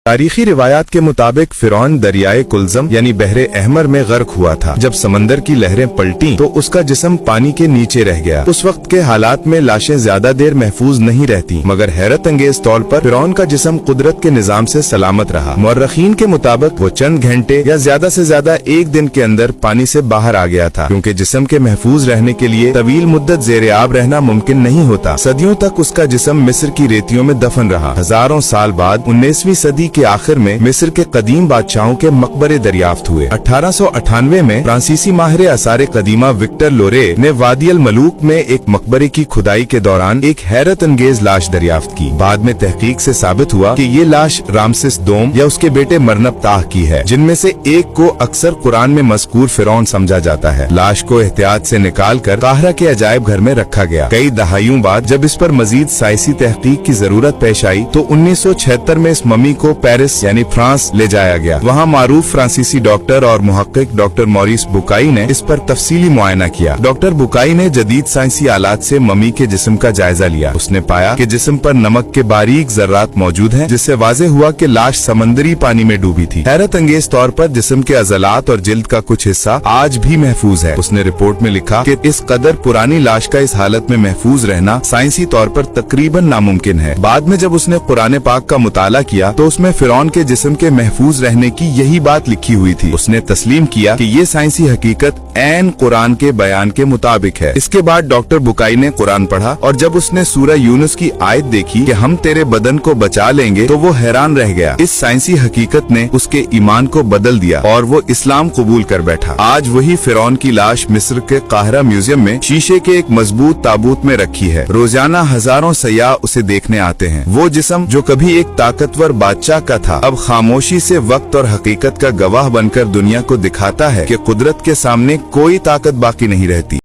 तारीखी रिवायात के मुताबिक फिरौन दरियाए कुलजम यानी बहरे अहमर में गर्क हुआ था। जब समंदर की लहरें पलटी तो उसका जिस्म पानी के नीचे रह गया। उस वक्त के हालात में लाशें ज्यादा देर महफूज नहीं रहती, मगर हैरत अंगेज तौर पर फिरौन का जिस्म कुदरत के निजाम से सलामत रहा। मुर्रखीन के मुताबिक वो चंद घंटे या ज्यादा से ज्यादा एक दिन के अंदर पानी से बाहर आ गया था, क्योंकि जिस्म के महफूज रहने के लिए तवील मुद्दत ज़ेरे आब रहना मुमकिन नहीं होता। सदियों तक उसका जिस्म मिस्र की रेतियों में दफन रहा। हजारों साल बाद 19वीं सदी के आखिर में मिस्र के कदीम बादशाहों के मकबरे दरियाफ्त हुए। 1898 में फ्रांसीसी माहिर आसार कदीमा विक्टर लोरे ने वादी अल मलूक में एक मकबरे की खुदाई के दौरान एक हैरत अंगेज लाश दरियाफ्त की। बाद में तहकीक से साबित हुआ कि ये लाश रामसिस दोम या उसके बेटे मरनब ताह की है, जिनमें से एक को अक्सर कुरान में मज़कूर फिरौन समझा जाता है। लाश को एहतियात से निकाल कर काहिरा के अजायब घर में रखा गया। कई दहाइयों बाद जब इस पर मजीद साइंसी तहकीक की जरूरत पेश आई तो 1976 में इस मम्मी को पेरिस यानी फ्रांस ले जाया गया। वहाँ मारूफ फ्रांसीसी डॉक्टर और मुहक्किक डॉक्टर मॉरिस बुकाई ने इस पर तफसीली मुआयना किया। डॉक्टर बुकाई ने जदीद साइंसी आलात से मम्मी के जिस्म का जायजा लिया। उसने पाया कि जिस्म पर नमक के बारीक जर्रात मौजूद हैं, जिससे वाज़े हुआ कि लाश समंदरी पानी में डूबी थी। हैरत अंगेज तौर पर जिस्म के अज़लात और जिल्द का कुछ हिस्सा आज भी महफूज है। उसने रिपोर्ट में लिखा कि इस कदर पुरानी लाश का इस हालत में महफूज रहना साइंसी तौर पर तकरीबन नामुमकिन है। बाद में जब उसने कुरान पाक का मुताला किया तो उसमें फिरौन के जिस्म के महफूज रहने की यही बात लिखी हुई थी। उसने तस्लीम किया कि ये साइंसी हकीकत ऐन कुरान के बयान के मुताबिक है। इसके बाद डॉक्टर बुकाई ने कुरान पढ़ा और जब उसने सूरह यूनुस की आयत देखी कि हम तेरे बदन को बचा लेंगे तो वो हैरान रह गया। इस साइंसी हकीकत ने उसके ईमान को बदल दिया और वो इस्लाम कबूल कर बैठा। आज वही फिरौन की लाश मिस्र के काहिरा म्यूजियम में शीशे के एक मजबूत ताबूत में रखी है। रोजाना हजारों सयाह उसे देखने आते हैं। वो जिस्म जो कभी एक ताकतवर बादशाह का था, अब खामोशी से वक्त और हकीकत का गवाह बनकर दुनिया को दिखाता है कि कुदरत के सामने कोई ताकत बाकी नहीं रहती।